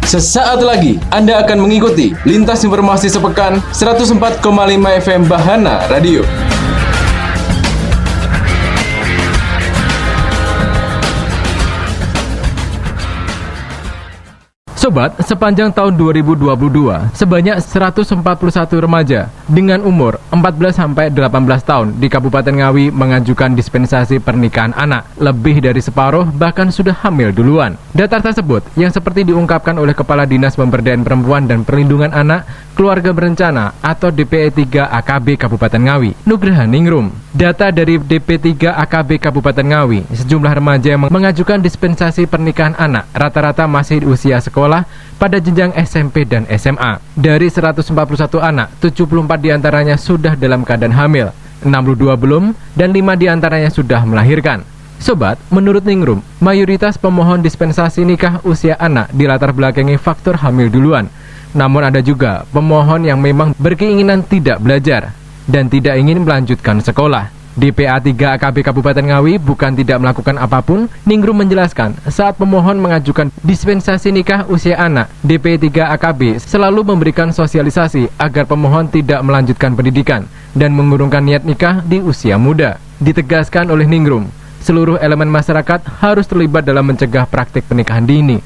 Sesaat lagi Anda akan mengikuti Lintas Informasi Sepekan 104,5 FM Bahana Radio. Sobat, sepanjang tahun 2022, sebanyak 141 remaja dengan umur 14-18 tahun di Kabupaten Ngawi mengajukan dispensasi pernikahan anak. Lebih dari separuh bahkan sudah hamil duluan. Data tersebut yang seperti diungkapkan oleh Kepala Dinas Pemberdayaan Perempuan dan Perlindungan Anak, Keluarga Berencana atau DP3 AKB Kabupaten Ngawi, Nugraha Ningrum. Data dari DP3 AKB Kabupaten Ngawi, sejumlah remaja yang mengajukan dispensasi pernikahan anak rata-rata masih di usia sekolah pada jenjang SMP dan SMA. Dari 141 anak, 74 diantaranya sudah dalam keadaan hamil, 62 belum, dan 5 diantaranya sudah melahirkan. Sobat, menurut Ningrum, mayoritas pemohon dispensasi nikah usia anak dilatar belakangi faktor hamil duluan. Namun ada juga pemohon yang memang berkeinginan tidak belajar dan tidak ingin melanjutkan sekolah. DPA3 AKB Kabupaten Ngawi bukan tidak melakukan apapun. Ningrum menjelaskan saat pemohon mengajukan dispensasi nikah usia anak, DP3 AKB selalu memberikan sosialisasi agar pemohon tidak melanjutkan pendidikan dan mengurungkan niat nikah di usia muda. Ditegaskan oleh Ningrum, seluruh elemen masyarakat harus terlibat dalam mencegah praktik pernikahan dini.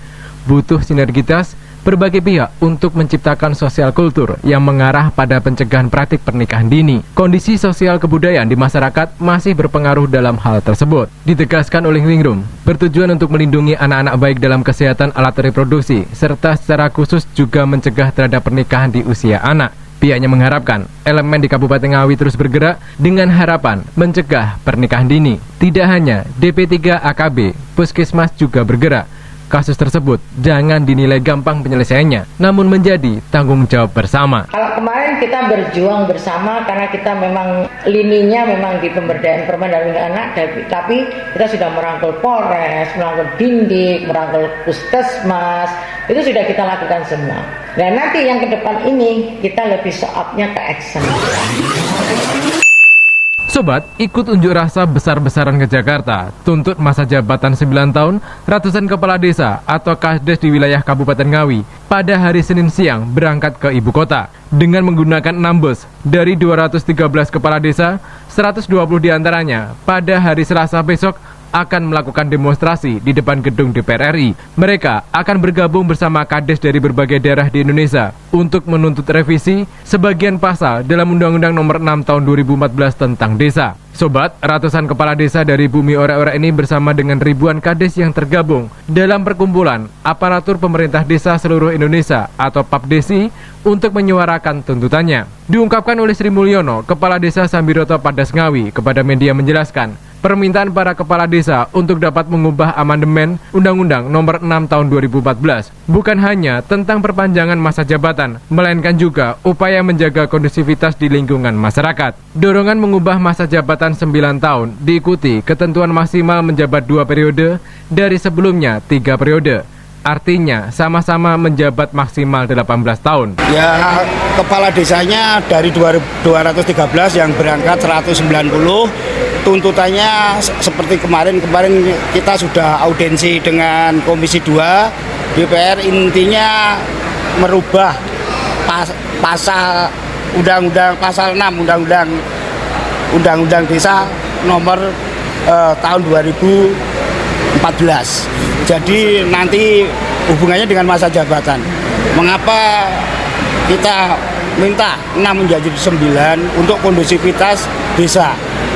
Butuh sinergitas berbagai pihak untuk menciptakan sosial kultur yang mengarah pada pencegahan praktik pernikahan dini. Kondisi sosial kebudayaan di masyarakat masih berpengaruh dalam hal tersebut. Ditegaskan oleh Ningrum, bertujuan untuk melindungi anak-anak baik dalam kesehatan alat reproduksi, serta secara khusus juga mencegah terhadap pernikahan di usia anak. Pihaknya mengharapkan elemen di Kabupaten Ngawi terus bergerak dengan harapan mencegah pernikahan dini. Tidak hanya DP3 AKB, Puskesmas juga bergerak. Kasus tersebut jangan dinilai gampang penyelesaiannya, namun menjadi tanggung jawab bersama. Kalau kemarin kita berjuang bersama karena kita memang lininya memang di pemberdayaan perempuan dan anak, tapi kita sudah merangkul Polres, merangkul Dindik, merangkul Puskesmas, itu sudah kita lakukan semua. Dan nanti yang ke depan ini kita lebih soapnya ke action. Sobat, ikut unjuk rasa besar-besaran ke Jakarta, tuntut masa jabatan 9 tahun, ratusan kepala desa atau Kasdes di wilayah Kabupaten Ngawi pada hari Senin siang berangkat ke ibu kota. Dengan menggunakan 6 bus dari 213 kepala desa, 120 diantaranya pada hari Selasa besok akan melakukan demonstrasi di depan gedung DPR RI. Mereka akan bergabung bersama Kades dari berbagai daerah di Indonesia untuk menuntut revisi sebagian pasal dalam Undang-Undang Nomor 6 Tahun 2014 tentang desa. Sobat, ratusan kepala desa dari bumi ora-ora ini bersama dengan ribuan Kades yang tergabung dalam perkumpulan aparatur pemerintah desa seluruh Indonesia atau PAPDESI untuk menyuarakan tuntutannya. Diungkapkan oleh Sri Mulyono, Kepala Desa Sambiroto Padas Ngawi, kepada media menjelaskan, permintaan para kepala desa untuk dapat mengubah amandemen Undang-Undang Nomor 6 Tahun 2014 bukan hanya tentang perpanjangan masa jabatan, melainkan juga upaya menjaga kondusivitas di lingkungan masyarakat. Dorongan mengubah masa jabatan 9 tahun diikuti ketentuan maksimal menjabat 2 periode dari sebelumnya 3 periode. Artinya sama-sama menjabat maksimal 18 tahun. Ya, kepala desanya dari 213 yang berangkat 190. Tuntutannya seperti kemarin kita sudah audiensi dengan Komisi 2 DPR, intinya merubah pasal Undang-Undang pasal 6 Undang-Undang Desa nomor tahun 2014. Jadi nanti hubungannya dengan masa jabatan. Mengapa kita minta 6 menjadi 9 untuk kondusivitas desa?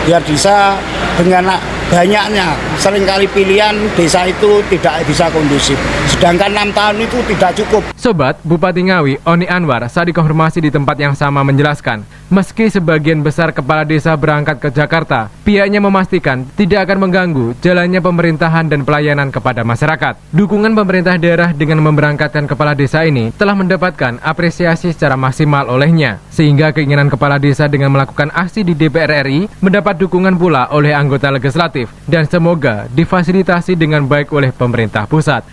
Biar desa dengan banyaknya seringkali pilihan desa itu tidak bisa kondusif. Sedangkan 6 tahun itu tidak cukup. Sobat, Bupati Ngawi Oni Anwar saat dikonfirmasi di tempat yang sama menjelaskan, meski sebagian besar kepala desa berangkat ke Jakarta, pihaknya memastikan tidak akan mengganggu jalannya pemerintahan dan pelayanan kepada masyarakat. Dukungan pemerintah daerah dengan memberangkatkan kepala desa ini telah mendapatkan apresiasi secara maksimal olehnya, sehingga keinginan kepala desa dengan melakukan aksi di DPR RI mendapat dukungan pula oleh anggota legislatif dan semoga difasilitasi dengan baik oleh pemerintah pusat.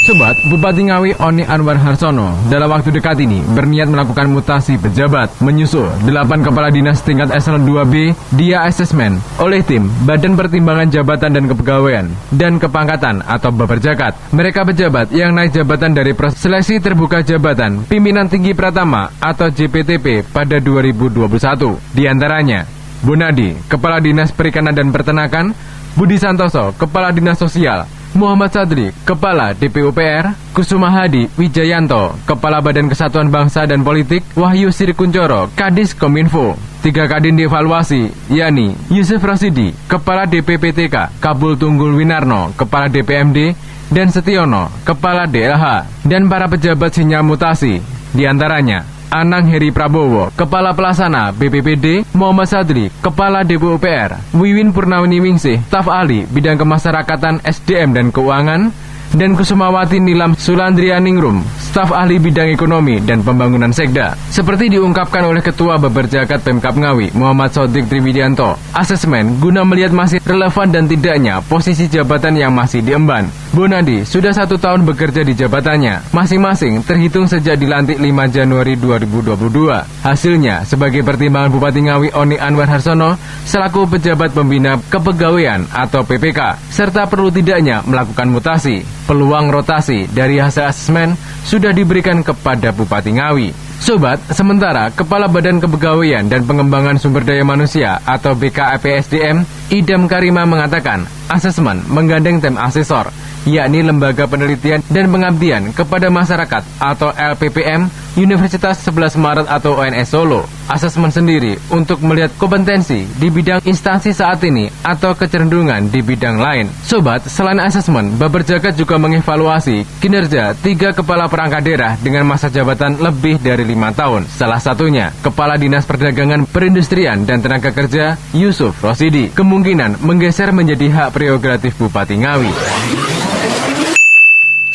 Sobat, Bupati Ngawi Oni Anwar Harsono dalam waktu dekat ini berniat melakukan mutasi pejabat, menyusul 8 kepala dinas tingkat eselon 2B dia asesmen oleh tim Badan Pertimbangan Jabatan dan Kepegawaian dan Kepangkatan atau Baperjakat. Mereka pejabat yang naik jabatan dari proses seleksi terbuka jabatan Pimpinan Tinggi Pratama atau JPTP pada 2021. Di antaranya, Bonadi, Kepala Dinas Perikanan dan Peternakan, Budi Santoso, Kepala Dinas Sosial, Muhammad Sadri, Kepala DPUPR, Kusuma Hadi Wijayanto, Kepala Badan Kesatuan Bangsa dan Politik, Wahyu Sri Kuncoro, Kadis Kominfo. 3 kadin dievaluasi, yakni Yusuf Rosidi, Kepala DPPTK, Kabul Tunggul Winarno, Kepala DPMD, dan Setiono, Kepala DLH, dan para pejabat sinyal mutasi, diantaranya Anang Heri Prabowo, Kepala Pelaksana BPPD, Muhammad Sadri, Kepala DPUPR, Wiwin Purnawininingsih, Staf Ahli Bidang Kemasyarakatan SDM dan Keuangan, dan Kusumawati Nilam Sulandrianingrum, Staf Ahli Bidang Ekonomi dan Pembangunan Sekda. Seperti diungkapkan oleh Ketua Baperjakat Pemkab Ngawi, Muhammad Sodik Triwidianto, asesmen guna melihat masih relevan dan tidaknya posisi jabatan yang masih diemban. Bonadi sudah 1 tahun bekerja di jabatannya, masing-masing terhitung sejak dilantik 5 Januari 2022. Hasilnya, sebagai pertimbangan Bupati Ngawi Oni Anwar Harsono, selaku pejabat pembina kepegawaian atau PPK, serta perlu tidaknya melakukan mutasi. Peluang rotasi dari hasil asesmen sudah diberikan kepada Bupati Ngawi. Sobat, sementara Kepala Badan Kepegawaian dan Pengembangan Sumber Daya Manusia atau BKAPSDM, Idam Karima mengatakan, asesmen menggandeng tim asesor, yakni Lembaga Penelitian dan Pengabdian kepada Masyarakat atau LPPM Universitas 11 Maret atau UNS Solo. Asesmen sendiri untuk melihat kompetensi di bidang instansi saat ini atau kecenderungan di bidang lain. Sobat, selain asesmen, Baperjakat juga mengevaluasi kinerja 3 kepala perangkat daerah dengan masa jabatan lebih dari 5 tahun. Salah satunya, Kepala Dinas Perdagangan, Perindustrian dan Tenaga Kerja Yusuf Rosidi, kemungkinan menggeser menjadi hak prerogatif Bupati Ngawi.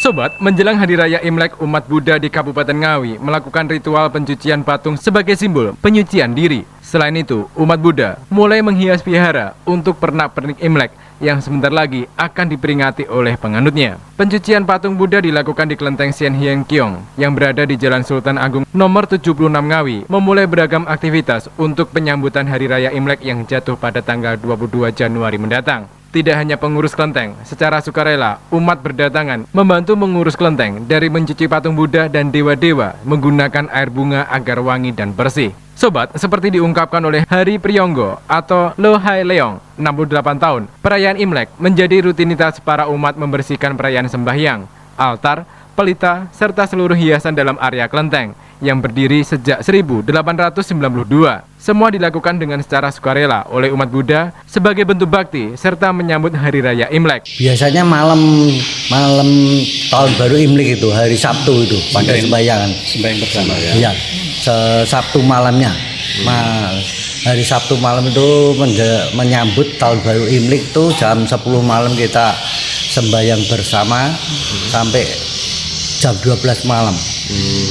Sobat, menjelang Hari Raya Imlek, umat Buddha di Kabupaten Ngawi melakukan ritual pencucian patung sebagai simbol penyucian diri. Selain itu, umat Buddha mulai menghias vihara untuk pernak-pernik Imlek yang sebentar lagi akan diperingati oleh penganutnya. Pencucian patung Buddha dilakukan di Kelenteng Sien Hieng Kiong yang berada di Jalan Sultan Agung nomor 76 Ngawi, memulai beragam aktivitas untuk penyambutan Hari Raya Imlek yang jatuh pada tanggal 22 Januari mendatang. Tidak hanya pengurus kelenteng, secara sukarela umat berdatangan membantu mengurus kelenteng dari mencuci patung Buddha dan dewa-dewa menggunakan air bunga agar wangi dan bersih. Sobat, seperti diungkapkan oleh Hari Priyonggo atau Lo Hai Leong, 68 tahun, perayaan Imlek menjadi rutinitas para umat membersihkan perayaan sembahyang, altar, pelita, serta seluruh hiasan dalam area kelenteng yang berdiri sejak 1892. Semua dilakukan dengan secara sukarela oleh umat Buddha sebagai bentuk bakti serta menyambut Hari Raya Imlek. Biasanya malam tahun baru Imlek itu hari Sabtu itu pada sembahyang bersama ya. Iya, Sabtu malamnya. Hari Sabtu malam itu menyambut tahun baru Imlek itu jam 10 malam kita sembahyang bersama sampai jam 12 malam.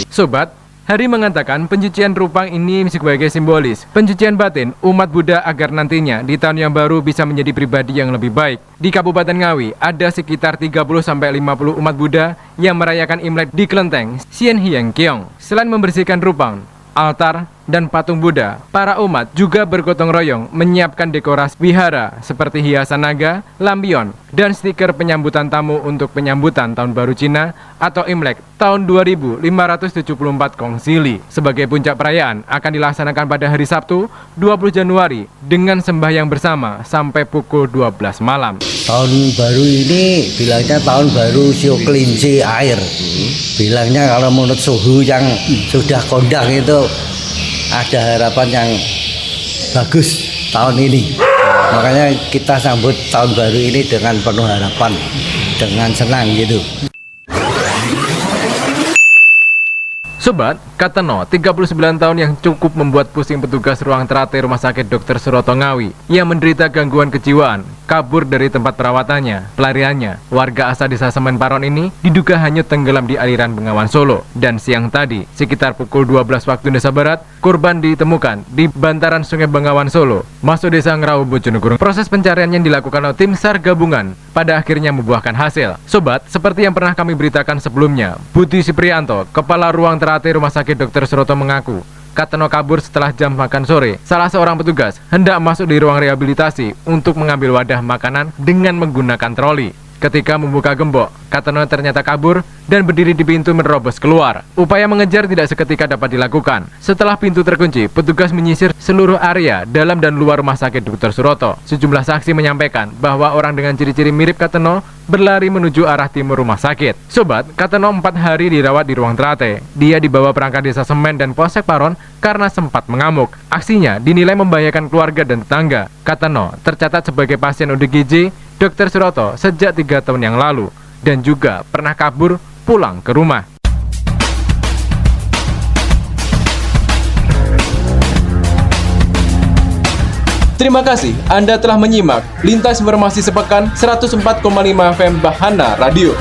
Sobat, Hari mengatakan pencucian rupang ini sebagai simbolis pencucian batin umat Buddha agar nantinya di tahun yang baru bisa menjadi pribadi yang lebih baik. Di Kabupaten Ngawi ada sekitar 30-50 umat Buddha yang merayakan Imlek di Kelenteng Sien Hieng Kiong. Selain membersihkan rupang, altar, dan patung Buddha, para umat juga bergotong royong menyiapkan dekorasi wihara seperti hiasan naga, lampion, dan stiker penyambutan tamu untuk penyambutan Tahun Baru Cina atau Imlek tahun 2574 Kongsili. Sebagai puncak perayaan akan dilaksanakan pada hari Sabtu 20 Januari dengan sembahyang bersama sampai pukul 12 malam. Tahun baru ini bilangnya tahun baru sio kelinci air. Bilangnya kalau menurut suhu yang sudah kondang itu ada harapan yang bagus tahun ini. Makanya kita sambut tahun baru ini dengan penuh harapan, dengan senang gitu. Sobat, Kateno, 39 tahun yang cukup membuat pusing petugas ruang teratai Rumah Sakit Dr. Suroto Ngawi yang menderita gangguan kejiwaan, kabur dari tempat perawatannya. Pelariannya, warga asal desa Semen Paron ini diduga hanyut tenggelam di aliran Bengawan Solo. Dan siang tadi, sekitar pukul 12 waktu Indonesia Barat, korban ditemukan di bantaran Sungai Bengawan Solo, masuk desa Ngerau Bojonegoro. Proses pencarian yang dilakukan oleh tim SAR gabungan pada akhirnya membuahkan hasil. Sobat, seperti yang pernah kami beritakan sebelumnya, Budi Siprianto, Kepala Ruang Teratai Rumah Sakit Dr. Suroto mengaku, Kateno kabur setelah jam makan sore. Salah seorang petugas hendak masuk di ruang rehabilitasi untuk mengambil wadah makanan dengan menggunakan troli. Ketika membuka gembok, Kateno ternyata kabur dan berdiri di pintu menerobos keluar. Upaya mengejar tidak seketika dapat dilakukan. Setelah pintu terkunci, petugas menyisir seluruh area dalam dan luar Rumah Sakit Dr. Suroto. Sejumlah saksi menyampaikan bahwa orang dengan ciri-ciri mirip Kateno berlari menuju arah timur rumah sakit. Sobat, Kateno 4 hari dirawat di ruang teratai. Dia dibawa perangkat desa Semen dan Polsek Paron karena sempat mengamuk. Aksinya dinilai membahayakan keluarga dan tetangga. Kateno tercatat sebagai pasien ODGJ Dr. Suroto sejak 3 tahun yang lalu dan juga pernah kabur pulang ke rumah. Terima kasih Anda telah menyimak Lintas Informasi Sepekan 104,5 FM Bahana Radio.